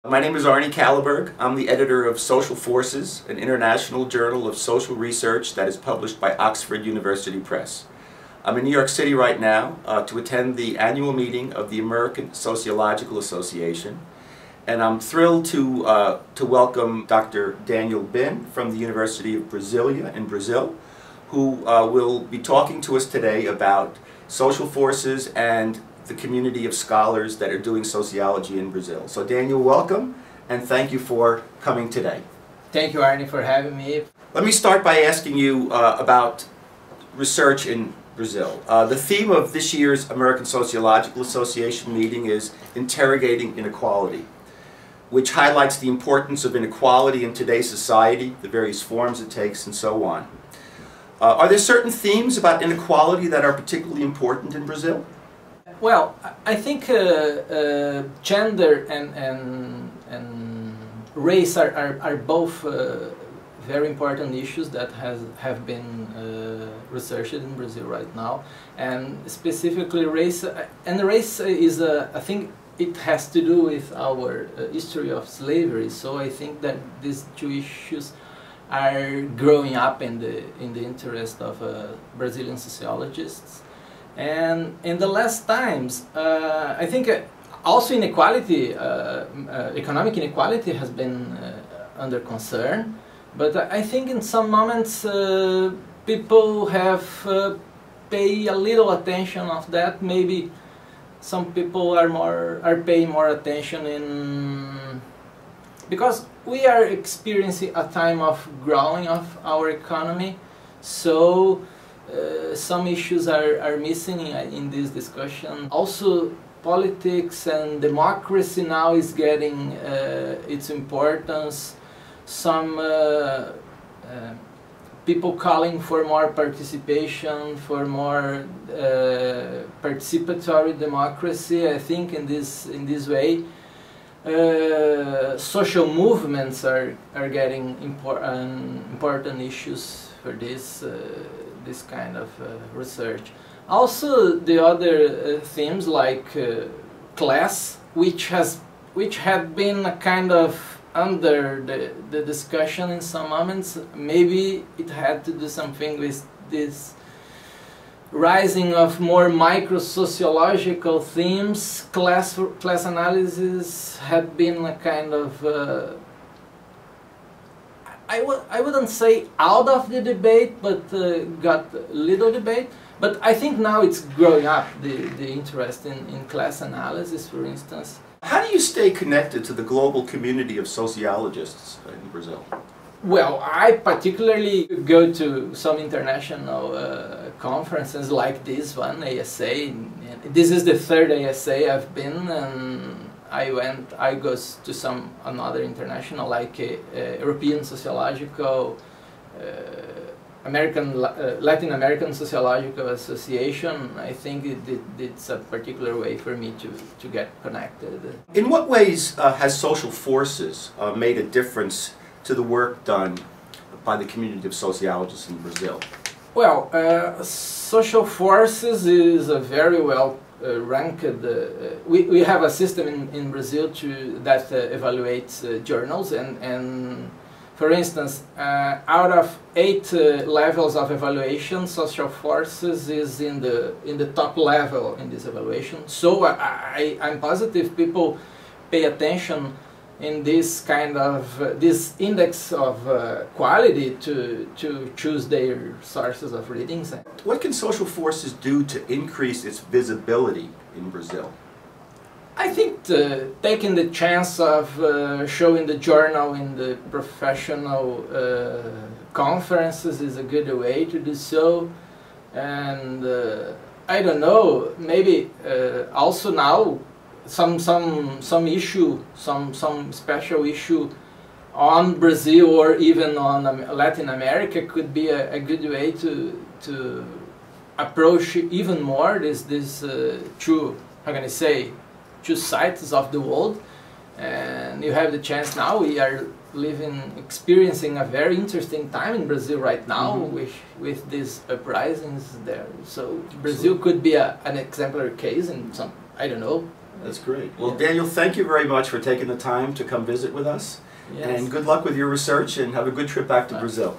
My name is Arne Kalleberg. I'm the editor of Social Forces, an international journal of social research that is published by Oxford University Press. I'm in New York City right now to attend the annual meeting of the American Sociological Association, and I'm thrilled to welcome Dr. Daniel Bin from the University of Brasilia in Brazil, who will be talking to us today about social forces and the community of scholars that are doing sociology in Brazil. So Daniel, welcome, and thank you for coming today. Thank you, Arne, for having me. Let me start by asking you about research in Brazil. The theme of this year's American Sociological Association meeting is Interrogating Inequality, which highlights the importance of inequality in today's society, the various forms it takes, and so on. Are there certain themes about inequality that are particularly important in Brazil? Well, I think gender and race are both very important issues that have been researched in Brazil right now, and specifically race. And race is I think it has to do with our history of slavery. So I think that these two issues are growing up in the interest of Brazilian sociologists. And in the last times, I think also inequality, economic inequality has been under concern, but I think in some moments people have paid a little attention of that. Maybe some people are paying more attention because we are experiencing a time of growing of our economy, so some issues are missing in this discussion. Also, politics and democracy now is getting its importance. Some people calling for more participation, for more participatory democracy. I think in this way, social movements are getting important issues for this kind of research. Also, the other themes like class, which had been a kind of under the discussion in some moments. Maybe it had to do something with this rising of more micro-sociological themes. Class analysis had been a kind of I wouldn't say out of the debate, but got little debate. But I think now it's growing up, the interest in class analysis, for instance. How do you stay connected to the global community of sociologists in Brazil? Well, I particularly go to some international conferences like this one, ASA. This is the third ASA I've been, and I go to another international, like European Sociological, Latin American Sociological Association. I think it's a particular way for me to get connected. In what ways has Social Forces made a difference to the work done by the community of sociologists in Brazil? Well, Social Forces is a very well ranked. We have a system in Brazil that evaluates journals, and for instance, out of 8 levels of evaluation, Social Forces is in the top level in this evaluation. So I'm positive people pay attention in this kind of this index of quality to choose their sources of readings. What can Social Forces do to increase its visibility in Brazil? I think taking the chance of showing the journal in the professional conferences is a good way to do so. And I don't know, maybe also now some special issue on Brazil or even on Latin America could be a good way to approach even more this two, how can I say, two sides of the world. And you have the chance now. We are experiencing a very interesting time in Brazil right now, with these uprisings there. So Brazil could be an exemplary case in some, I don't know, That's great. Well, Daniel, thank you very much for taking the time to come visit with us. Yes. And good luck with your research, and have a good trip back to Brazil.